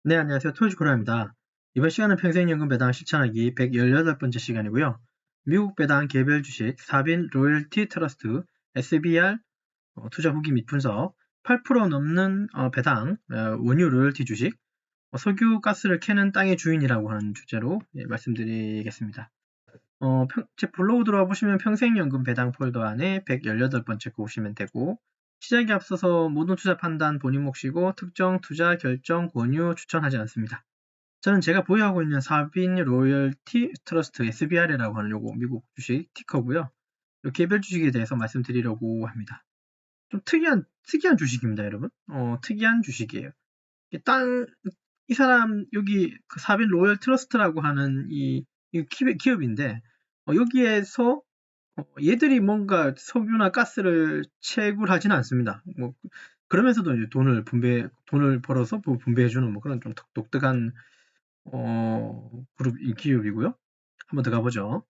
네, 안녕하세요. 토요지코라입니다. 이번 시간은 평생연금 배당 실천하기 118번째 시간이고요. 미국 배당 개별 주식 사빈 로열티 트러스트 SBR 투자 후기 및 분석 8% 넘는 배당 원유 로열티 주식 석유 가스를 캐는 땅의 주인이라고 하는 주제로 말씀드리겠습니다. 제 블로그 들어와 보시면 평생연금 배당 폴더 안에 118번째 거 보시면 되고 시작에 앞서서 모든 투자 판단 본인 몫이고 특정 투자 결정 권유 추천하지 않습니다. 저는 제가 보유하고 있는 사빈 로열티 트러스트 SBR이라고 하는 요거 미국 주식 티커고요. 요 개별 주식에 대해서 말씀드리려고 합니다. 좀 특이한 주식입니다, 여러분. 특이한 주식이에요. 이 사람 여기 그 사빈 로열 트러스트라고 하는 이 기업인데 여기에서 얘들이 뭔가 석유나 가스를 채굴하지는 않습니다. 뭐 그러면서도 이제 돈을 벌어서 분배해주는 뭐 그런 좀 독특한 기업이고요. 한번 더 가보죠.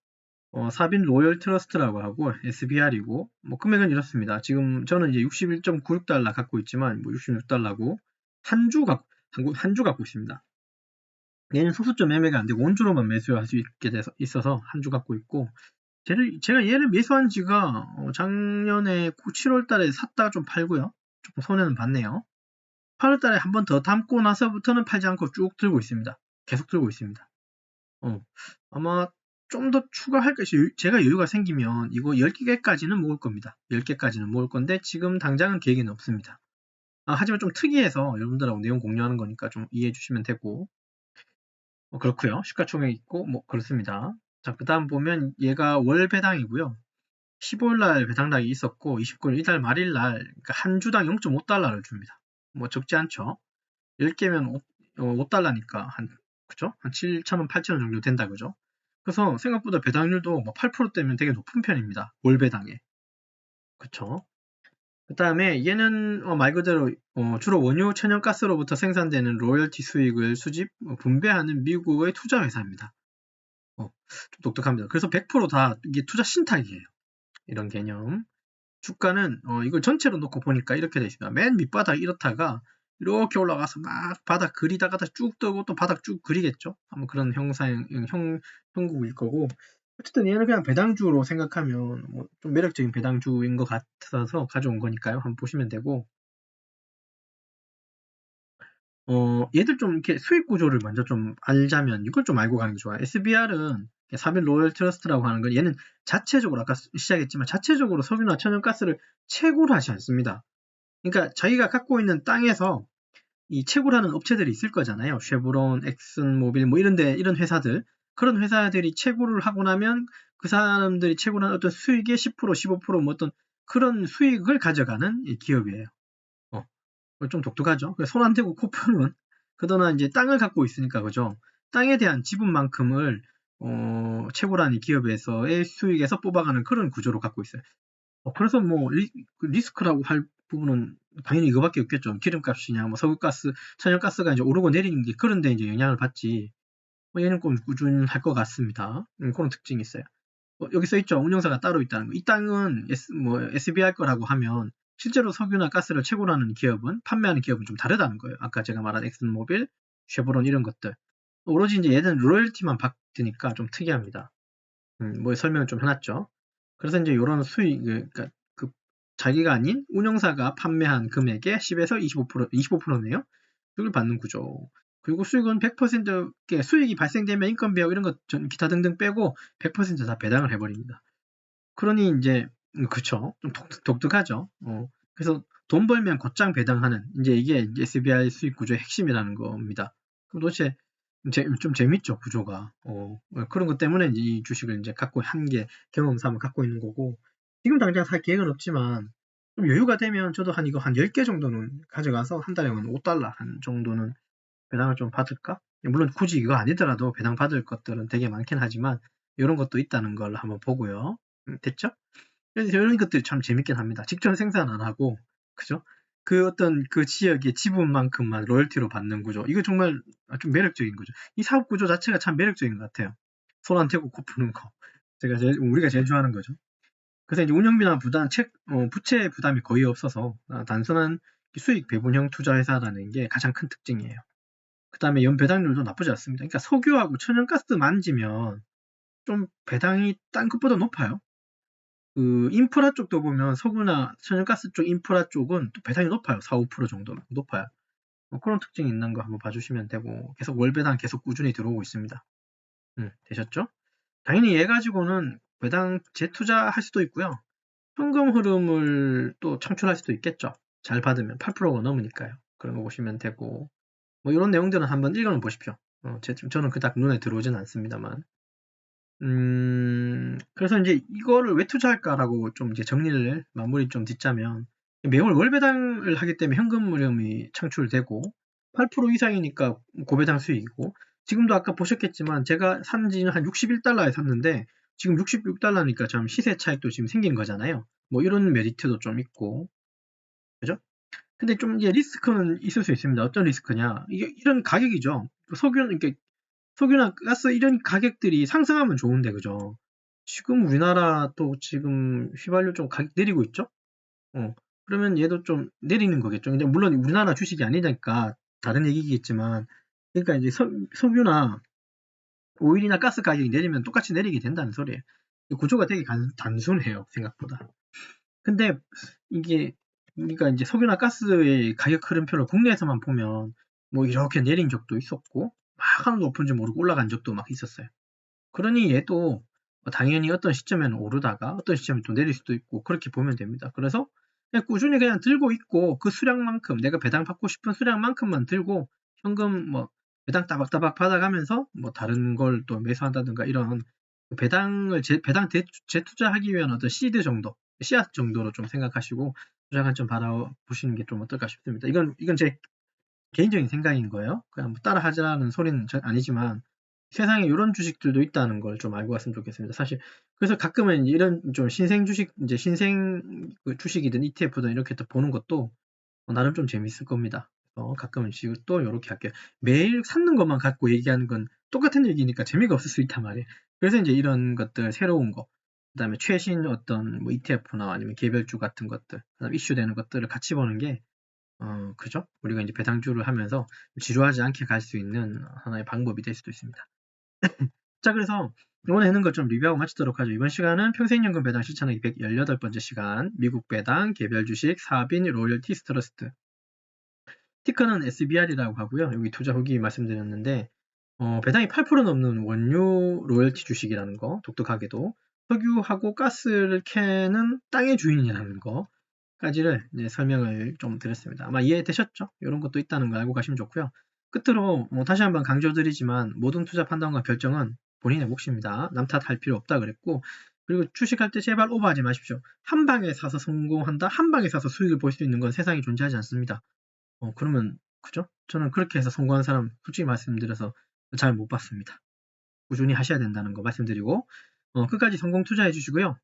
사빈 로열 트러스트라고 하고 SBR이고 뭐 금액은 이렇습니다. 지금 저는 이제 61.96달러 갖고 있지만 뭐 66달러고 한 주 갖고 있습니다. 얘는 소수점 매매가 안 되고 원주로만 매수할 수 있게 있어서 한 주 갖고 있고 제가 얘를 매수한 지가 작년에 7월 달에 샀다가 좀 팔고요. 조금 손해는 봤네요. 8월 달에 한 번 더 담고 나서부터는 팔지 않고 쭉 들고 있습니다. 계속 들고 있습니다. 아마 좀 더 추가할 것이 제가 여유가 생기면 이거 10개까지는 모을 겁니다. 10개까지는 모을 건데 지금 당장은 계획은 없습니다. 하지만 좀 특이해서 여러분들하고 내용 공유하는 거니까 좀 이해해 주시면 되고 그렇고요. 시가총액 있고 뭐 그렇습니다. 자, 그 다음 보면 얘가 월 배당이고요. 15일 날 배당락이 있었고 29일 이달 말일 날 그러니까 한 주당 0.5달러를 줍니다. 뭐 적지 않죠. 10개면 5달러니까 그죠? 한 7,000원, 8,000원 정도 된다 그죠? 그래서 생각보다 배당률도 뭐 8%대면 되게 높은 편입니다. 월 배당에. 그쵸? 그 다음에 얘는 말 그대로 주로 원유 천연가스로부터 생산되는 로열티 수익을 분배하는 미국의 투자 회사입니다. 좀 독특합니다. 그래서 100%다 이게 투자 신탁이에요. 이런 개념. 주가는 이걸 전체로 놓고 보니까 이렇게 되어 있습니다. 맨 밑바닥 이렇다가 이렇게 올라가서 막 바닥 그리다가 다시 쭉 뜨고 또 바닥 쭉 그리겠죠. 아마 그런 형국일 거고. 어쨌든 얘는 그냥 배당주로 생각하면 좀 매력적인 배당주인 것 같아서 가져온 거니까요. 한번 보시면 되고. 얘들 좀 이렇게 수익 구조를 먼저 좀 알자면 이걸 좀 알고 가는 게 좋아요. SBR은 사빈 로열 트러스트라고 하는 건 얘는 자체적으로 아까 시작했지만 자체적으로 석유나 천연가스를 채굴하지 않습니다. 그러니까 자기가 갖고 있는 땅에서 이 채굴하는 업체들이 있을 거잖아요. 쉐브론, 엑슨모빌 뭐 이런 회사들 그런 회사들이 채굴을 하고 나면 그 사람들이 채굴한 어떤 수익의 10%, 15%뭐 어떤 그런 수익을 가져가는 기업이에요. 좀 독특하죠. 손 안 대고 코 푸는 그러나 이제 땅을 갖고 있으니까 그죠. 땅에 대한 지분만큼을 채굴한 이 기업에서의 수익에서 뽑아가는 그런 구조로 갖고 있어요. 그래서 뭐 리스크라고 할 부분은 당연히 이거밖에 없겠죠. 기름값이냐, 뭐 석유가스, 천연가스가 이제 오르고 내리는 게 그런데 이제 영향을 받지. 얘는 좀 꾸준할 것 같습니다. 그런 특징이 있어요. 여기 써 있죠. 운영사가 따로 있다는 거. 이 땅은 SBR 거라고 하면 실제로 석유나 가스를 채굴하는 기업은 판매하는 기업은 좀 다르다는 거예요. 아까 제가 말한 엑슨모빌, 쉐보론 이런 것들. 오로지 이제 얘는 로열티만 받으니까 좀 특이합니다. 뭐 설명을 좀 해놨죠. 그래서 이제 이런 수익, 그러니까 그 자기가 아닌 운영사가 판매한 금액의 10에서 25%네요. 수익을 받는 구조. 그리고 수익은 100% 수익이 발생되면 인건비하고 이런 것 기타 등등 빼고 100%다 배당을 해버립니다. 그러니 이제 그쵸. 좀 독특하죠. 그래서 돈 벌면 곧장 배당하는 이제 이게 SBI 수익 구조의 핵심이라는 겁니다. 그럼 도대체 좀 재밌죠 구조가. 그런 것 때문에 이제 이 주식을 이제 갖고 한 게 경험 삼아 갖고 있는 거고 지금 당장 살 계획은 없지만 좀 여유가 되면 저도 한 이거 한 10개 정도는 가져가서 한 달에 한 5달러 한 정도는 배당을 좀 받을까? 물론 굳이 이거 아니더라도 배당 받을 것들은 되게 많긴 하지만 이런 것도 있다는 걸 한번 보고요. 됐죠? 그래서 이런 것들이 참 재밌긴 합니다. 직접 생산 안 하고, 그죠? 그 어떤 그 지역의 지분만큼만 로열티로 받는 구조. 이거 정말 좀 매력적인 거죠. 이 사업 구조 자체가 참 매력적인 것 같아요. 손 안 대고 코 푸는 거. 우리가 제일 좋아하는 거죠. 그래서 이제 운영비나 부채 부담이 거의 없어서 단순한 수익 배분형 투자 회사라는 게 가장 큰 특징이에요. 그 다음에 연 배당률도 나쁘지 않습니다. 그러니까 석유하고 천연가스 만지면 좀 배당이 딴 것보다 높아요. 그 인프라 쪽도 보면 석유나 천연가스 쪽 인프라 쪽은 또 배당이 높아요. 4, 5% 정도 높아요. 그런 특징이 있는 거 한번 봐주시면 되고 계속 월배당 계속 꾸준히 들어오고 있습니다. 되셨죠? 당연히 얘 가지고는 배당 재투자할 수도 있고요. 현금 흐름을 또 창출할 수도 있겠죠. 잘 받으면 8%가 넘으니까요. 그런 거 보시면 되고 뭐 이런 내용들은 한번 읽어 보십시오. 저는 그닥 눈에 들어오진 않습니다만. 그래서 이제 이거를 왜 투자할까라고 좀 이제 정리를 마무리 좀 짓자면 매월 월배당을 하기 때문에 현금 흐름이 창출되고 8% 이상이니까 고배당 수익이고 지금도 아까 보셨겠지만 제가 산 지는 한 61달러에 샀는데 지금 66달러니까 좀 시세 차익도 지금 생긴 거잖아요. 뭐 이런 메리트도 좀 있고 그죠? 근데 좀 이제 리스크는 있을 수 있습니다. 어떤 리스크냐? 이게 이런 가격이죠. 석유나 가스 이런 가격들이 상승하면 좋은데 그죠? 지금 우리나라 또 지금 휘발유 좀 가격 내리고 있죠? 그러면 얘도 좀 내리는 거겠죠. 근데 물론 우리나라 주식이 아니니까 다른 얘기겠지만 그러니까 이제 석유나 오일이나 가스 가격이 내리면 똑같이 내리게 된다는 소리예요. 구조가 되게 단순해요, 생각보다. 근데 이게 우리가 이제 석유나 가스의 가격 흐름표를 국내에서만 보면 뭐 이렇게 내린 적도 있었고 막 하는 높은지 모르고 올라간 적도 막 있었어요. 그러니 얘도 당연히 어떤 시점에는 오르다가 어떤 시점에 또 내릴 수도 있고 그렇게 보면 됩니다. 그래서 그냥 꾸준히 그냥 들고 있고 그 수량만큼 내가 배당 받고 싶은 수량만큼만 들고 현금 뭐 배당 따박따박 받아가면서 뭐 다른 걸 또 매수한다든가 이런 배당 재투자하기 위한 어떤 시드 정도, 씨앗 정도로 좀 생각하시고 투자 관점 바라보시는 게 좀 어떨까 싶습니다. 이건 제 개인적인 생각인 거예요. 그냥 뭐 따라 하자는 소리는 아니지만 세상에 이런 주식들도 있다는 걸 좀 알고 갔으면 좋겠습니다. 사실 그래서 가끔은 이런 좀 신생 주식 이제 신생 주식이든 ETF든 이렇게 또 보는 것도 나름 좀 재밌을 겁니다. 가끔은 지금 또 이렇게 할게요. 매일 샀는 것만 갖고 얘기하는 건 똑같은 얘기니까 재미가 없을 수 있단 말이에요. 그래서 이제 이런 것들 새로운 거, 그다음에 최신 어떤 뭐 ETF나 아니면 개별주 같은 것들, 그다음에 이슈되는 것들을 같이 보는 게 그죠? 우리가 이제 배당주를 하면서 지루하지 않게 갈 수 있는 하나의 방법이 될 수도 있습니다. 자, 그래서 오늘 해는 것 좀 리뷰하고 마치도록 하죠. 이번 시간은 평생연금 배당 실천하기 118번째 시간, 미국 배당, 개별 주식, 사빈, 로열티, 스트러스트. 티커는 SBR이라고 하고요. 여기 투자 후기 말씀드렸는데 배당이 8% 넘는 원유 로열티 주식이라는 거, 독특하게도 석유하고 가스를 캐는 땅의 주인이라는 거까지를 이제 설명을 좀 드렸습니다. 아마 이해되셨죠? 이런 것도 있다는 거 알고 가시면 좋고요. 끝으로 다시 한번 강조드리지만 모든 투자 판단과 결정은 본인의 몫입니다. 남 탓할 필요 없다 그랬고 그리고 주식할 때 제발 오버하지 마십시오. 한 방에 사서 성공한다, 한 방에 사서 수익을 볼 수 있는 건 세상에 존재하지 않습니다. 그러면 그죠? 저는 그렇게 해서 성공한 사람 솔직히 말씀드려서 잘 못 봤습니다. 꾸준히 하셔야 된다는 거 말씀드리고 끝까지 성공 투자해 주시고요.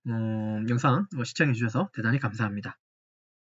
영상 시청해 주셔서 대단히 감사합니다.